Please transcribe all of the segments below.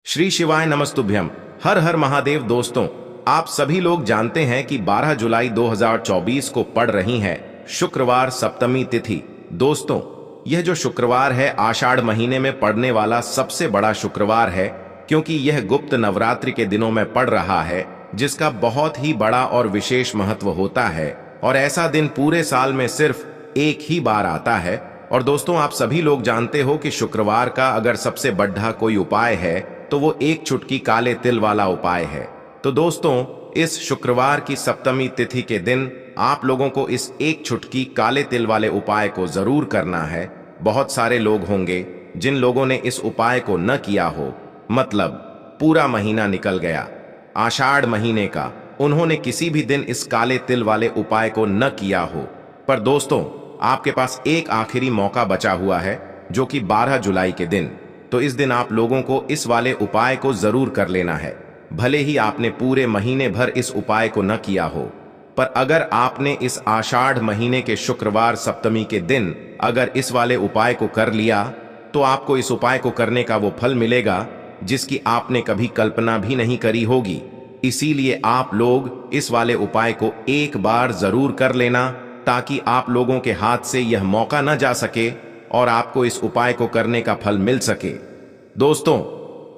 श्री शिवाय नमस्तुभ्यम। हर हर महादेव। दोस्तों, आप सभी लोग जानते हैं कि 12 जुलाई 2024 को पड़ रही है शुक्रवार सप्तमी तिथि। दोस्तों, यह जो शुक्रवार है आषाढ़ महीने में पड़ने वाला सबसे बड़ा शुक्रवार है, क्योंकि यह गुप्त नवरात्रि के दिनों में पड़ रहा है, जिसका बहुत ही बड़ा और विशेष महत्व होता है। और ऐसा दिन पूरे साल में सिर्फ एक ही बार आता है। और दोस्तों, आप सभी लोग जानते हो कि शुक्रवार का अगर सबसे बड़ा कोई उपाय है तो वो एक चुटकी काले तिल वाला उपाय है। तो दोस्तों, इस शुक्रवार की सप्तमी तिथि के दिन आप लोगों को इस एक चुटकी काले तिल वाले उपाय को जरूर करना है। बहुत सारे लोग होंगे जिन लोगों ने इस उपाय को न किया हो, मतलब पूरा महीना निकल गया आषाढ़ महीने का, उन्होंने किसी भी दिन इस काले तिल वाले उपाय को न किया हो। पर दोस्तों, आपके पास एक आखिरी मौका बचा हुआ है, जो कि 12 जुलाई के दिन। तो इस दिन आप लोगों को इस वाले उपाय को जरूर कर लेना है, भले ही आपने पूरे महीने भर इस उपाय को न किया हो। पर अगर आपने इस आषाढ़ महीने के शुक्रवार सप्तमी के दिन अगर इस वाले उपाय को कर लिया, तो आपको इस उपाय को करने का वो फल मिलेगा जिसकी आपने कभी कल्पना भी नहीं करी होगी। इसीलिए आप लोग इस वाले उपाय को एक बार जरूर कर लेना, ताकि आप लोगों के हाथ से यह मौका न जा सके और आपको इस उपाय को करने का फल मिल सके। दोस्तों,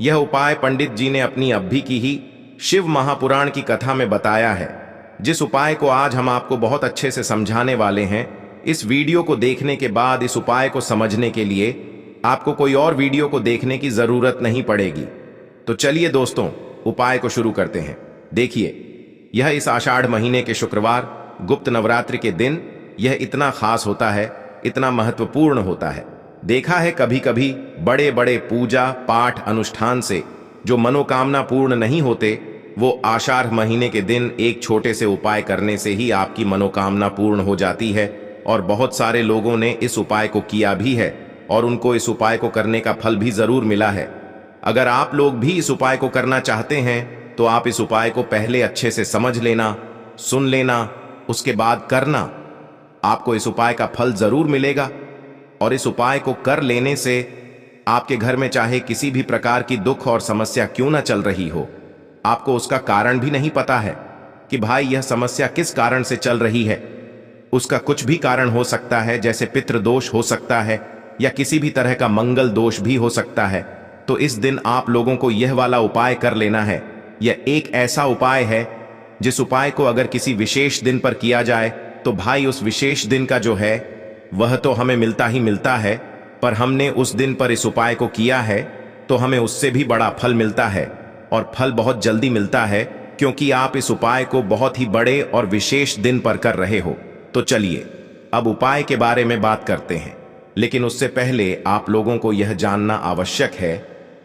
यह उपाय पंडित जी ने अपनी अभी की ही शिव महापुराण की कथा में बताया है, जिस उपाय को आज हम आपको बहुत अच्छे से समझाने वाले हैं। इस वीडियो को देखने के बाद इस उपाय को समझने के लिए आपको कोई और वीडियो को देखने की जरूरत नहीं पड़ेगी। तो चलिए दोस्तों, उपाय को शुरू करते हैं। देखिए, यह इस आषाढ़ महीने के शुक्रवार गुप्त नवरात्रि के दिन यह इतना खास होता है, इतना महत्वपूर्ण होता है। देखा है कभी कभी बड़े बड़े पूजा पाठ अनुष्ठान से जो मनोकामना पूर्ण नहीं होते, वो आषाढ़ महीने के दिन एक छोटे से उपाय करने से ही आपकी मनोकामना पूर्ण हो जाती है। और बहुत सारे लोगों ने इस उपाय को किया भी है और उनको इस उपाय को करने का फल भी जरूर मिला है। अगर आप लोग भी इस उपाय को करना चाहते हैं तो आप इस उपाय को पहले अच्छे से समझ लेना, सुन लेना, उसके बाद करना। आपको इस उपाय का फल जरूर मिलेगा। और इस उपाय को कर लेने से आपके घर में चाहे किसी भी प्रकार की दुख और समस्या क्यों ना चल रही हो, आपको उसका कारण भी नहीं पता है कि भाई यह समस्या किस कारण से चल रही है। उसका कुछ भी कारण हो सकता है, जैसे पितृदोष हो सकता है या किसी भी तरह का मंगल दोष भी हो सकता है। तो इस दिन आप लोगों को यह वाला उपाय कर लेना है। यह एक ऐसा उपाय है जिस उपाय को अगर किसी विशेष दिन पर किया जाए तो भाई उस विशेष दिन का जो है वह तो हमें मिलता ही मिलता है, पर हमने उस दिन पर इस उपाय को किया है तो हमें उससे भी बड़ा फल मिलता है। और फल बहुत जल्दी मिलता है, क्योंकि आप इस उपाय को बहुत ही बड़े और विशेष दिन पर कर रहे हो। तो चलिए अब उपाय के बारे में बात करते हैं। लेकिन उससे पहले आप लोगों को यह जानना आवश्यक है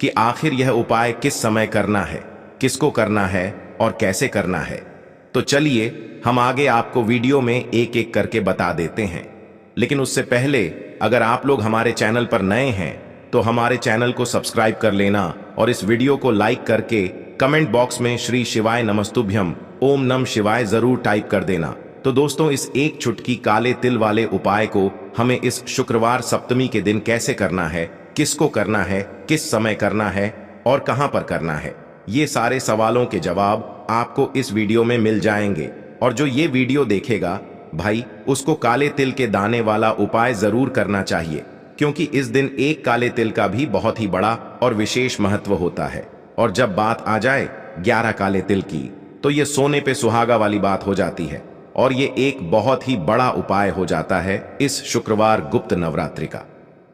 कि आखिर यह उपाय किस समय करना है, किसको करना है और कैसे करना है। तो चलिए हम आगे आपको वीडियो में एक एक करके बता देते हैं। लेकिन उससे पहले अगर आप लोग हमारे चैनल पर नए हैं तो हमारे चैनल को सब्सक्राइब कर लेना और इस वीडियो को लाइक करके कमेंट बॉक्स में श्री शिवाय नमस्तुभ्यम ओम नम शिवाय जरूर टाइप कर देना। तो दोस्तों, इस एक चुटकी काले तिल वाले उपाय को हमें इस शुक्रवार सप्तमी के दिन कैसे करना है, किसको करना है, किस समय करना है और कहां पर करना है, ये सारे सवालों के जवाब आपको इस वीडियो में मिल जाएंगे। और जो ये वीडियो देखेगा भाई, उसको काले तिल के दाने वाला उपाय जरूर करना चाहिए, क्योंकि इस दिन एक काले तिल का भी बहुत ही बड़ा और विशेष महत्व होता है। और जब बात आ जाए 11 काले तिल की, तो ये सोने पे सुहागा वाली बात हो जाती है और ये एक बहुत ही बड़ा उपाय हो जाता है इस शुक्रवार गुप्त नवरात्रि का।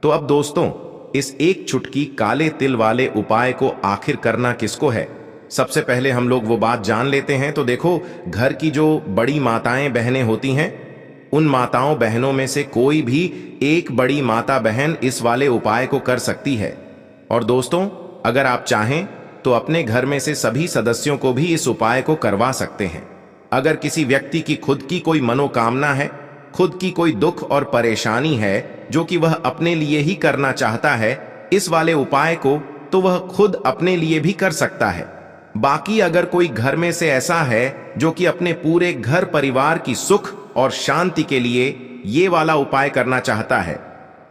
तो अब दोस्तों, इस एक चुटकी काले तिल वाले उपाय को आखिर करना किसको है, सबसे पहले हम लोग वो बात जान लेते हैं। तो देखो, घर की जो बड़ी माताएं बहनें होती हैं, उन माताओं बहनों में से कोई भी एक बड़ी माता बहन इस वाले उपाय को कर सकती है। और दोस्तों, अगर आप चाहें तो अपने घर में से सभी सदस्यों को भी इस उपाय को करवा सकते हैं। अगर किसी व्यक्ति की खुद की कोई मनोकामना है, खुद की कोई दुख और परेशानी है जो कि वह अपने लिए ही करना चाहता है इस वाले उपाय को, तो वह खुद अपने लिए भी कर सकता है। बाकी अगर कोई घर में से ऐसा है जो कि अपने पूरे घर परिवार की सुख और शांति के लिए ये वाला उपाय करना चाहता है,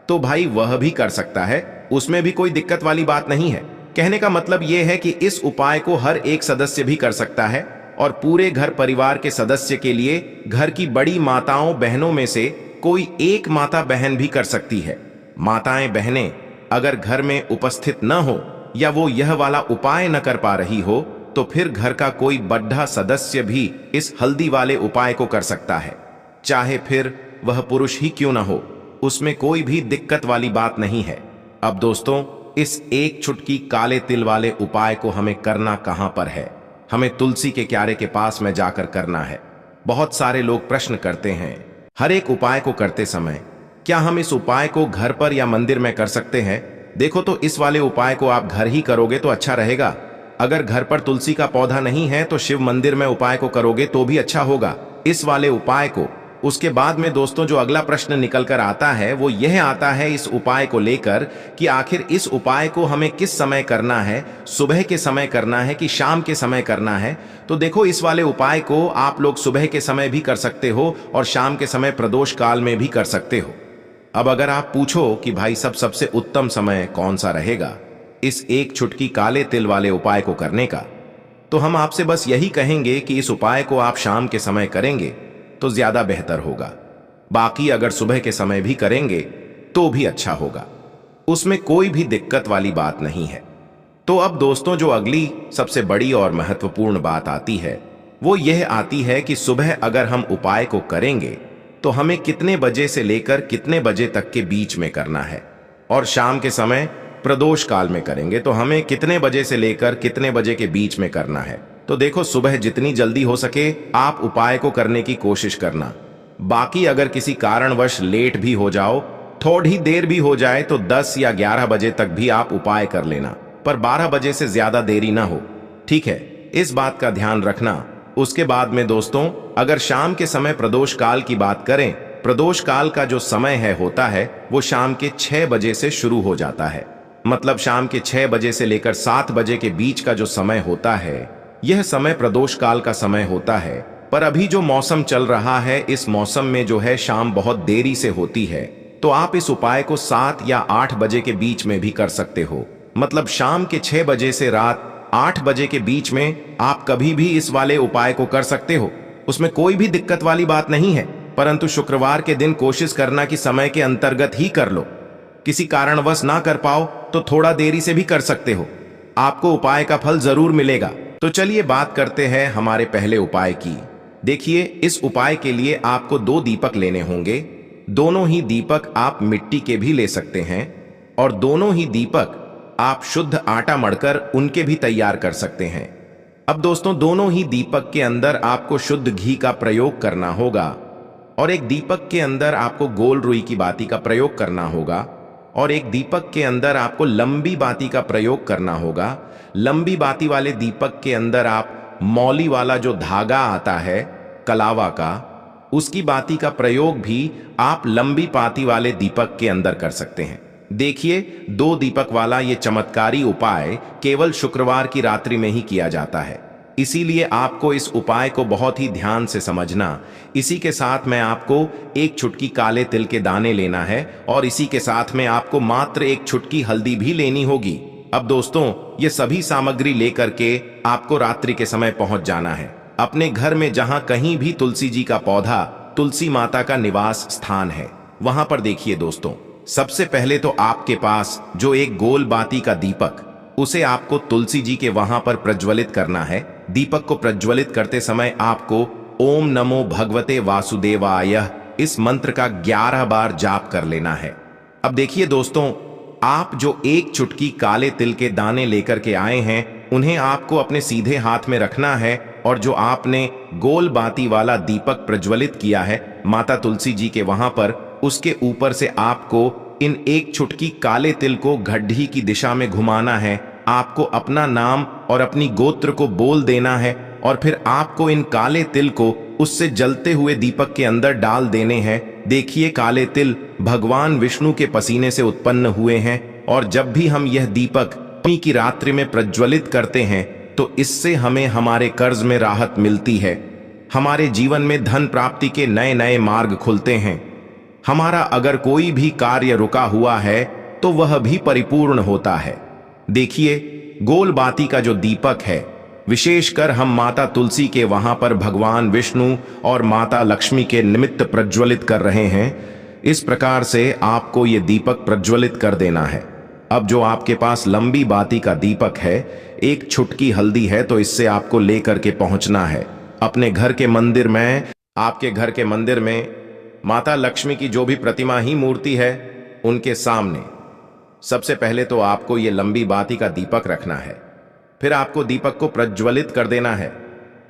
तो भाई वह भी कर सकता है, उसमें भी कोई दिक्कत वाली बात नहीं है। कहने का मतलब यह है कि इस उपाय को हर एक सदस्य भी कर सकता है और पूरे घर परिवार के सदस्य के लिए घर की बड़ी माताओं बहनों में से कोई एक माता बहन भी कर सकती है। माताएं बहनें अगर घर में उपस्थित न हो या वो यह वाला उपाय न कर पा रही हो तो फिर घर का कोई बड़ा सदस्य भी इस हल्दी वाले उपाय को कर सकता है, चाहे फिर वह पुरुष ही क्यों न हो, उसमें कोई भी दिक्कत वाली बात नहीं है। अब दोस्तों, इस एक चुटकी काले तिल वाले उपाय को हमें करना कहां पर है? हमें तुलसी के क्यारे के पास में जाकर करना है। बहुत सारे लोग प्रश्न करते हैं, हर एक उपाय को करते समय क्या हम इस उपाय को घर पर या मंदिर में कर सकते हैं? देखो, तो इस वाले उपाय को आप घर ही करोगे तो अच्छा रहेगा। अगर घर पर तुलसी का पौधा नहीं है तो शिव मंदिर में उपाय को करोगे तो भी अच्छा होगा इस वाले उपाय को। उसके बाद में दोस्तों जो अगला प्रश्न निकल कर आता है वो यह आता है इस उपाय को लेकर कि आखिर इस उपाय को हमें किस समय करना है, सुबह के समय करना है कि शाम के समय करना है? तो देखो, इस वाले उपाय को आप लोग सुबह के समय भी कर सकते हो और शाम के समय प्रदोष काल में भी कर सकते हो। अब अगर आप पूछो कि भाई सबसे उत्तम समय कौन सा रहेगा इस एक चुटकी काले तिल वाले उपाय को करने का, तो हम आपसे बस यही कहेंगे कि इस उपाय को आप शाम के समय करेंगे तो ज्यादा बेहतर होगा। बाकी अगर सुबह के समय भी करेंगे तो भी अच्छा होगा, उसमें कोई भी दिक्कत वाली बात नहीं है। तो अब दोस्तों जो अगली सबसे बड़ी और महत्वपूर्ण बात आती है वो यह आती है कि सुबह अगर हम उपाय को करेंगे तो हमें कितने बजे से लेकर कितने बजे तक के बीच में करना है, और शाम के समय प्रदोष काल में करेंगे तो हमें कितने बजे से लेकर कितने बजे के बीच में करना है। तो देखो, सुबह जितनी जल्दी हो सके आप उपाय को करने की कोशिश करना। बाकी अगर किसी कारणवश लेट भी हो जाओ, थोड़ी देर भी हो जाए तो 10 या 11 बजे तक भी आप उपाय कर लेना, पर 12 बजे से ज्यादा देरी ना हो, ठीक है? इस बात का ध्यान रखना। उसके बाद में दोस्तों अगर शाम के समय प्रदोष काल की बात करें, प्रदोष काल का जो समय होता है वो शाम के 6 बजे से शुरू हो जाता है। मतलब शाम के 6 बजे से लेकर 7 बजे के बीच का जो समय होता है यह समय प्रदोष काल का समय होता है। पर अभी जो मौसम चल रहा है इस मौसम में जो है शाम बहुत देरी से होती है, तो आप इस उपाय को 7 या 8 बजे के बीच में भी कर सकते हो। मतलब शाम के 6 बजे से रात 8 बजे के बीच में आप कभी भी इस वाले उपाय को कर सकते हो, उसमें कोई भी दिक्कत वाली बात नहीं है। परंतु शुक्रवार के दिन कोशिश करना कि समय के अंतर्गत ही कर लो। किसी कारणवश ना कर पाओ तो थोड़ा देरी से भी कर सकते हो, आपको उपाय का फल जरूर मिलेगा। तो चलिए बात करते हैं हमारे पहले उपाय की। देखिए, इस उपाय के लिए आपको 2 दीपक लेने होंगे। दोनों ही दीपक आप मिट्टी के भी ले सकते हैं और दोनों ही दीपक आप शुद्ध आटा मढ़कर उनके भी तैयार कर सकते हैं। अब दोस्तों दोनों ही दीपक के अंदर आपको शुद्ध घी का प्रयोग करना होगा और एक दीपक के अंदर आपको गोल रुई की बाती का प्रयोग करना होगा और एक दीपक के अंदर आपको लंबी बाती का प्रयोग करना होगा। लंबी बाती वाले दीपक के अंदर आप मौली वाला जो धागा आता है कलावा का, उसकी बाती का प्रयोग भी आप लंबी बाती वाले दीपक के अंदर कर सकते हैं। देखिए, 2 दीपक वाला ये चमत्कारी उपाय केवल शुक्रवार की रात्रि में ही किया जाता है, इसीलिए आपको इस उपाय को बहुत ही ध्यान से समझना। इसी के साथ में आपको एक चुटकी काले तिल के दाने लेना है और इसी के साथ में आपको मात्र एक चुटकी हल्दी भी लेनी होगी। अब दोस्तों ये सभी सामग्री लेकर के आपको रात्रि के समय पहुंच जाना है अपने घर में, जहां कहीं भी तुलसी जी का पौधा, तुलसी माता का निवास स्थान है, वहां पर। देखिए दोस्तों, सबसे पहले तो आपके पास जो एक गोल बाती का दीपक, उसे आपको तुलसी जी के वहां पर प्रज्वलित करना है। दीपक को प्रज्वलित करते समय आपको ओम नमो भगवते वासुदेवाय इस मंत्र का 11 बार जाप कर लेना है। अब देखिए दोस्तों, आप जो एक चुटकी काले तिल के दाने लेकर के आए हैं उन्हें आपको अपने सीधे हाथ में रखना है और जो आपने गोल बाती वाला दीपक प्रज्वलित किया है माता तुलसी जी के वहां पर, उसके ऊपर से आपको इन एक चुटकी काले तिल को घड्डी की दिशा में घुमाना है। आपको अपना नाम और अपनी गोत्र को बोल देना है और फिर आपको इन काले तिल को उससे जलते हुए दीपक के अंदर डाल देने हैं। देखिए, काले तिल भगवान विष्णु के पसीने से उत्पन्न हुए हैं और जब भी हम यह दीपक नवमी की रात्रि में प्रज्वलित करते हैं तो इससे हमें हमारे कर्ज में राहत मिलती है, हमारे जीवन में धन प्राप्ति के नए नए मार्ग खुलते हैं, हमारा अगर कोई भी कार्य रुका हुआ है तो वह भी परिपूर्ण होता है। देखिए, गोल बाती का जो दीपक है, विशेषकर हम माता तुलसी के वहां पर भगवान विष्णु और माता लक्ष्मी के निमित्त प्रज्वलित कर रहे हैं। इस प्रकार से आपको ये दीपक प्रज्वलित कर देना है। अब जो आपके पास लंबी बाती का दीपक है, एक छुटकी हल्दी है, तो इससे आपको लेकर के पहुंचना है अपने घर के मंदिर में। आपके घर के मंदिर में माता लक्ष्मी की जो भी प्रतिमा ही मूर्ति है, उनके सामने सबसे पहले तो आपको ये लंबी बाती का दीपक रखना है। फिर आपको दीपक को प्रज्वलित कर देना है।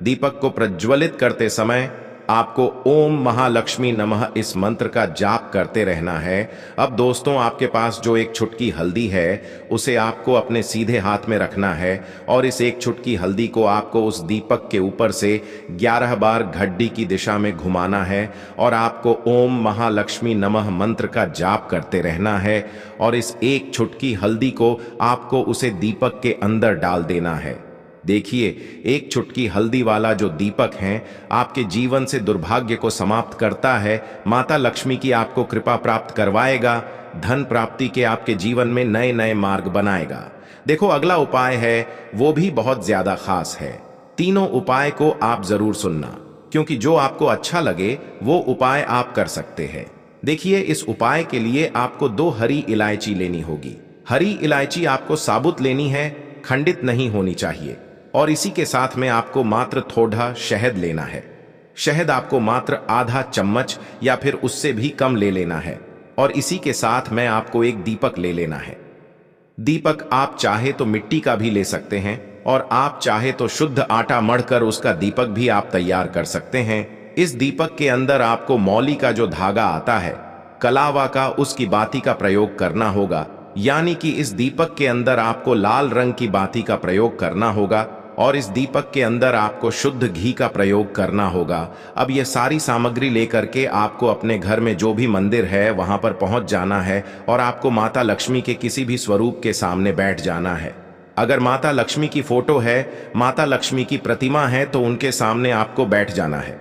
दीपक को प्रज्वलित करते समय आपको ओम महालक्ष्मी नमः इस मंत्र का जाप करते रहना है। अब दोस्तों, आपके पास जो एक छुटकी हल्दी है, उसे आपको अपने सीधे हाथ में रखना है और इस एक छुटकी हल्दी को आपको उस दीपक के ऊपर से 11 बार घड्डी की दिशा में घुमाना है और आपको ओम महालक्ष्मी नमः मंत्र का जाप करते रहना है और इस एक छुटकी हल्दी को आपको उसे दीपक के अंदर डाल देना है। देखिए, एक चुटकी हल्दी वाला जो दीपक है आपके जीवन से दुर्भाग्य को समाप्त करता है, माता लक्ष्मी की आपको कृपा प्राप्त करवाएगा, धन प्राप्ति के आपके जीवन में नए नए मार्ग बनाएगा। देखो, अगला उपाय है वो भी बहुत ज्यादा खास है। तीनों उपाय को आप जरूर सुनना, क्योंकि जो आपको अच्छा लगे वो उपाय आप कर सकते हैं। देखिए, इस उपाय के लिए आपको 2 हरी इलायची लेनी होगी। हरी इलायची आपको साबुत लेनी है, खंडित नहीं होनी चाहिए। और इसी के साथ में आपको मात्र थोड़ा शहद लेना है। शहद आपको मात्र आधा चम्मच या फिर उससे भी कम ले लेना है। और इसी के साथ में आपको एक दीपक ले लेना है। दीपक आप चाहे तो मिट्टी का भी ले सकते हैं और आप चाहे तो शुद्ध आटा मढ़कर उसका दीपक भी आप तैयार कर सकते हैं। इस दीपक के अंदर आपको मौली का जो धागा आता है, कलावा का, उसकी बाती का प्रयोग करना होगा। यानी कि इस दीपक के अंदर आपको लाल रंग की बाती का प्रयोग करना होगा और इस दीपक के अंदर आपको शुद्ध घी का प्रयोग करना होगा। अब ये सारी सामग्री लेकर के आपको अपने घर में जो भी मंदिर है वहां पर पहुंच जाना है और आपको माता लक्ष्मी के किसी भी स्वरूप के सामने बैठ जाना है। अगर माता लक्ष्मी की फोटो है, माता लक्ष्मी की प्रतिमा है, तो उनके सामने आपको बैठ जाना है।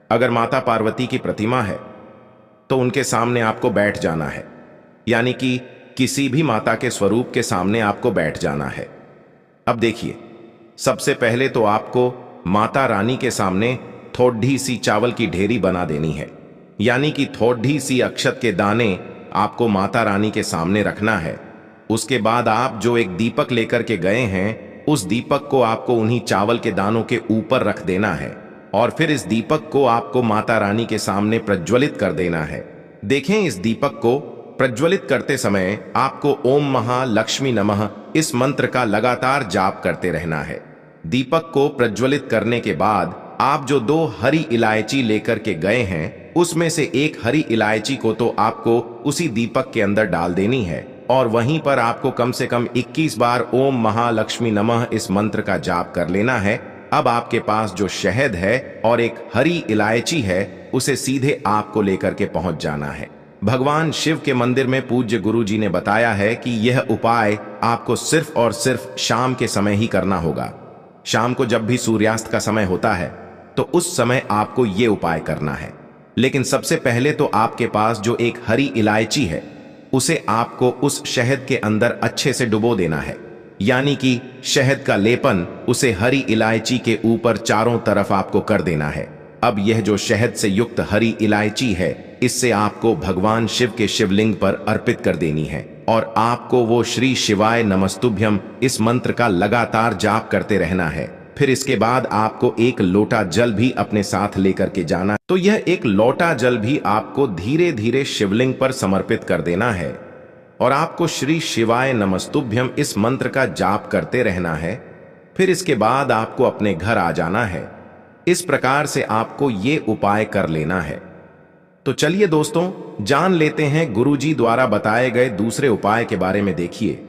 अगर माता पार्वती की प्रतिमा है तो उनके सामने आपको बैठ जाना है। यानी कि किसी भी माता के स्वरूप के सामने आपको बैठ जाना है। अब देखिए, सबसे पहले तो आपको माता रानी के सामने थोड़ी सी चावल की ढेरी बना देनी है। यानी कि थोड़ी सी अक्षत के दाने आपको माता रानी के सामने रखना है। उसके बाद आप जो एक दीपक लेकर के गए हैं, उस दीपक को आपको उन्हीं चावल के दानों के ऊपर रख देना है और फिर इस दीपक को आपको माता रानी के सामने प्रज्वलित कर देना है। देखें, इस दीपक को प्रज्वलित करते समय आपको ओम महालक्ष्मी नमः इस मंत्र का लगातार जाप करते रहना है। दीपक को प्रज्वलित करने के बाद आप जो 2 हरी इलायची लेकर के गए हैं, उसमें से एक हरी इलायची को तो आपको उसी दीपक के अंदर डाल देनी है और वहीं पर आपको कम से कम 21 बार ओम महालक्ष्मी नमः इस मंत्र का जाप कर लेना है। अब आपके पास जो शहद है और एक हरी इलायची है, उसे सीधे आपको लेकर के पहुंच जाना है। भगवान शिव के मंदिर में पूज्य गुरु जी ने बताया है कि यह उपाय आपको सिर्फ और सिर्फ शाम के समय ही करना होगा। शाम को जब भी सूर्यास्त का समय होता है, तो उस समय आपको यह उपाय करना है। लेकिन सबसे पहले तो आपके पास जो एक हरी इलायची है, उसे आपको उस शहद के अंदर अच्छे से डुबो देना है। यानी कि शहद का लेपन उसे हरी इलायची के ऊपर चारों तरफ आपको कर देना है। अब यह जो शहद से युक्त हरी इलायची है, इससे आपको भगवान शिव के शिवलिंग पर अर्पित कर देनी है और आपको वो श्री शिवाय नमस्तुभ्यम इस मंत्र का लगातार जाप करते रहना है। फिर इसके बाद आपको एक लोटा जल भी अपने साथ लेकर के जाना। तो यह एक लोटा जल भी आपको धीरे धीरे शिवलिंग पर समर्पित कर देना है और आपको श्री शिवाय नमस्तुभ्यम इस मंत्र का जाप करते रहना है। फिर इसके बाद आपको अपने घर आ जाना है। इस प्रकार से आपको ये उपाय कर लेना है। तो चलिए दोस्तों, जान लेते हैं गुरुजी द्वारा बताए गए दूसरे उपाय के बारे में। देखिए,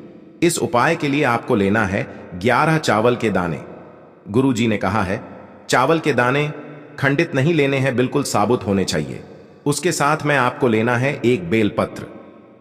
इस उपाय के लिए आपको लेना है 11 चावल के दाने। गुरुजी ने कहा है, चावल के दाने खंडित नहीं लेने हैं, बिल्कुल साबुत होने चाहिए। उसके साथ में आपको लेना है एक बेलपत्र।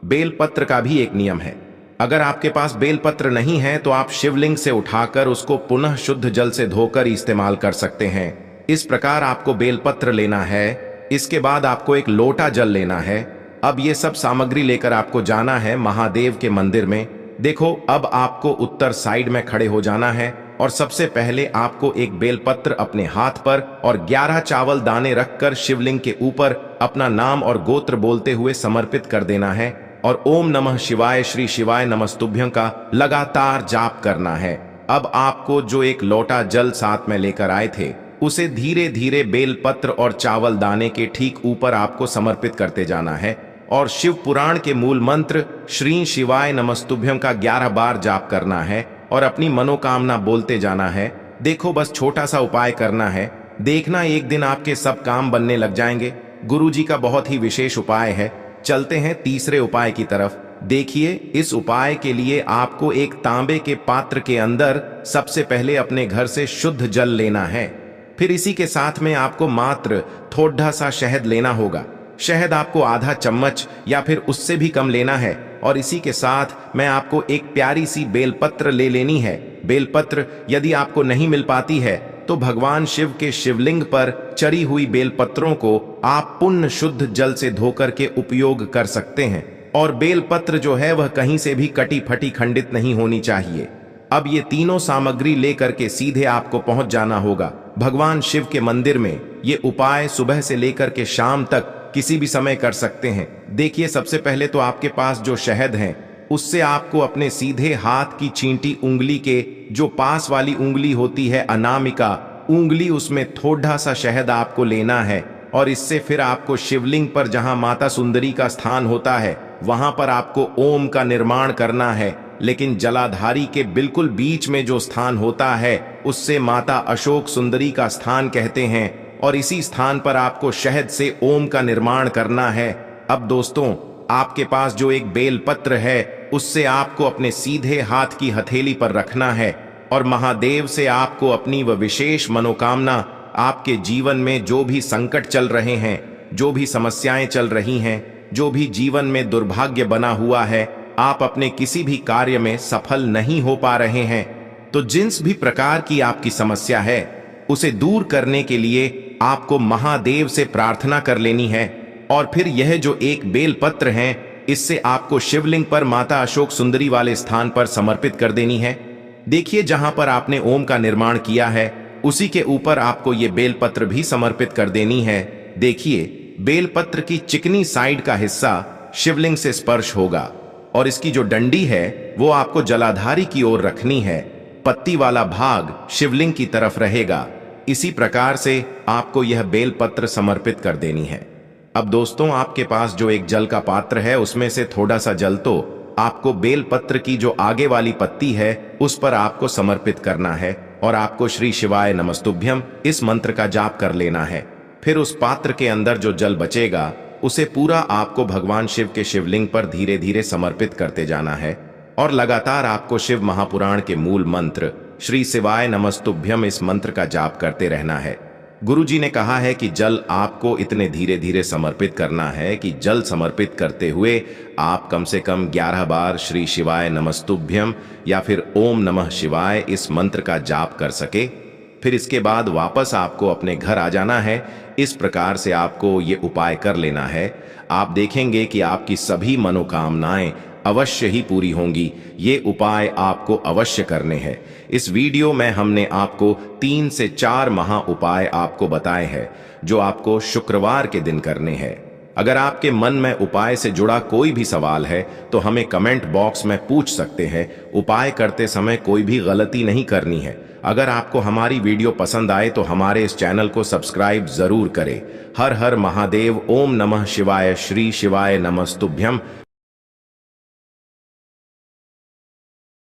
बेलपत्र का भी एक नियम है, अगर आपके पास बेलपत्र नहीं है तो आप शिवलिंग से उठाकर उसको पुनः शुद्ध जल से धोकर इस्तेमाल कर सकते हैं। इस प्रकार आपको बेलपत्र लेना है। इसके बाद आपको एक लोटा जल लेना है। अब ये सब सामग्री लेकर आपको जाना है महादेव के मंदिर में देखो, अब आपको उत्तर साइड में खड़े हो जाना है और सबसे पहले आपको एक बेलपत्र अपने हाथ पर और 11 चावल दाने रखकर शिवलिंग के ऊपर अपना नाम और गोत्र बोलते हुए समर्पित कर देना है और ओम नमः शिवाय श्री शिवाय नमस्तुभ्यं का लगातार जाप करना है। अब आपको जो एक लोटा जल साथ में लेकर आए थे उसे धीरे धीरे बेलपत्र और चावल दाने के ठीक ऊपर आपको समर्पित करते जाना है और शिव पुराण के मूल मंत्र श्री शिवाय नमस्तुभ्यं का 11 बार जाप करना है और अपनी मनोकामना बोलते जाना है। देखो, बस छोटा सा उपाय करना है, देखना एक दिन आपके सब काम बनने लग जाएंगे। गुरुजी का बहुत ही विशेष उपाय है। चलते हैं तीसरे उपाय की तरफ। देखिए, इस उपाय के लिए आपको एक तांबे के पात्र के अंदर सबसे पहले अपने घर से शुद्ध जल लेना है। फिर इसी के साथ में आपको मात्र थोड़ा सा शहद लेना होगा। शहद आपको आधा चम्मच या फिर उससे भी कम लेना है और इसी के साथ में आपको एक प्यारी सी बेलपत्र ले लेनी है। बेलपत्र यदि आपको नहीं मिल पाती है तो भगवान शिव के शिवलिंग पर चढ़ी हुई बेलपत्रों को आप पुण्य शुद्ध जल से धोकर के उपयोग कर सकते हैं और बेलपत्र जो है वह कहीं से भी कटी फटी खंडित नहीं होनी चाहिए। अब ये तीनों सामग्री लेकर के सीधे आपको पहुंच जाना होगा भगवान शिव के मंदिर में। ये उपाय सुबह से लेकर के शाम तक किसी भी समय कर सकते हैं। देखिए, सबसे पहले तो आपके पास जो शहद है उससे आपको अपने सीधे हाथ की चींटी उंगली के जो पास वाली उंगली होती है अनामिका उंगली, उसमें थोड़ा सा शहद आपको लेना है और इससे फिर आपको शिवलिंग पर जहां माता सुंदरी का स्थान होता है वहां पर आपको ओम का निर्माण करना है। लेकिन जलाधारी के बिल्कुल बीच में जो स्थान होता है उससे माता अशोक सुंदरी का स्थान कहते हैं और इसी स्थान पर आपको शहद से ओम का निर्माण करना है। अब दोस्तों, आपके पास जो एक बेलपत्र है उससे आपको अपने सीधे हाथ की हथेली पर रखना है और महादेव से आपको अपनी वह विशेष मनोकामना, आपके जीवन में जो भी संकट चल रहे हैं, जो भी समस्याएं चल रही हैं, जो भी जीवन में दुर्भाग्य बना हुआ है, आप अपने किसी भी कार्य में सफल नहीं हो पा रहे हैं, तो जिस भी प्रकार की आपकी समस्या है उसे दूर करने के लिए आपको महादेव से प्रार्थना कर लेनी है। और फिर यह जो एक बेलपत्र है इससे आपको शिवलिंग पर माता अशोक सुंदरी वाले स्थान पर समर्पित कर देनी है। देखिए, जहां पर आपने ओम का निर्माण किया है उसी के ऊपर आपको ये बेलपत्र भी समर्पित कर देनी है। देखिए, बेलपत्र की चिकनी साइड का हिस्सा शिवलिंग से स्पर्श होगा और इसकी जो डंडी है वो आपको जलाधारी की ओर रखनी है। पत्ती वाला भाग शिवलिंग की तरफ रहेगा। इसी प्रकार से आपको यह बेलपत्र समर्पित कर देनी है। अब दोस्तों, आपके पास जो एक जल का पात्र है उसमें से थोड़ा सा जल तो आपको बेलपत्र की जो आगे वाली पत्ती है उस पर आपको समर्पित करना है और आपको श्री शिवाय नमस्तुभ्यं इस मंत्र का जाप कर लेना है। फिर उस पात्र के अंदर जो जल बचेगा उसे पूरा आपको भगवान शिव के शिवलिंग पर धीरे धीरे समर्पित करते जाना है और लगातार आपको शिव महापुराण के मूल मंत्र श्री शिवाय नमस्तुभ्यं इस मंत्र का जाप करते रहना है। गुरुजी ने कहा है कि जल आपको इतने धीरे धीरे समर्पित करना है कि जल समर्पित करते हुए आप कम से कम 11 बार श्री शिवाय नमस्तुभ्यं या फिर ओम नमः शिवाय इस मंत्र का जाप कर सके। फिर इसके बाद वापस आपको अपने घर आ जाना है। इस प्रकार से आपको ये उपाय कर लेना है। आप देखेंगे कि आपकी सभी मनोकामनाएं अवश्य ही पूरी होंगी। ये उपाय आपको अवश्य करने हैं। इस वीडियो में हमने आपको 3 से 4 महा उपाय आपको बताए हैं जो आपको शुक्रवार के दिन करने हैं। अगर आपके मन में उपाय से जुड़ा कोई भी सवाल है तो हमें कमेंट बॉक्स में पूछ सकते हैं। उपाय करते समय कोई भी गलती नहीं करनी है। अगर आपको हमारी वीडियो पसंद आए तो हमारे इस चैनल को सब्सक्राइब जरूर करें। हर हर महादेव। ओम नमः शिवाय। श्री शिवाय नमस्तुभ्यं।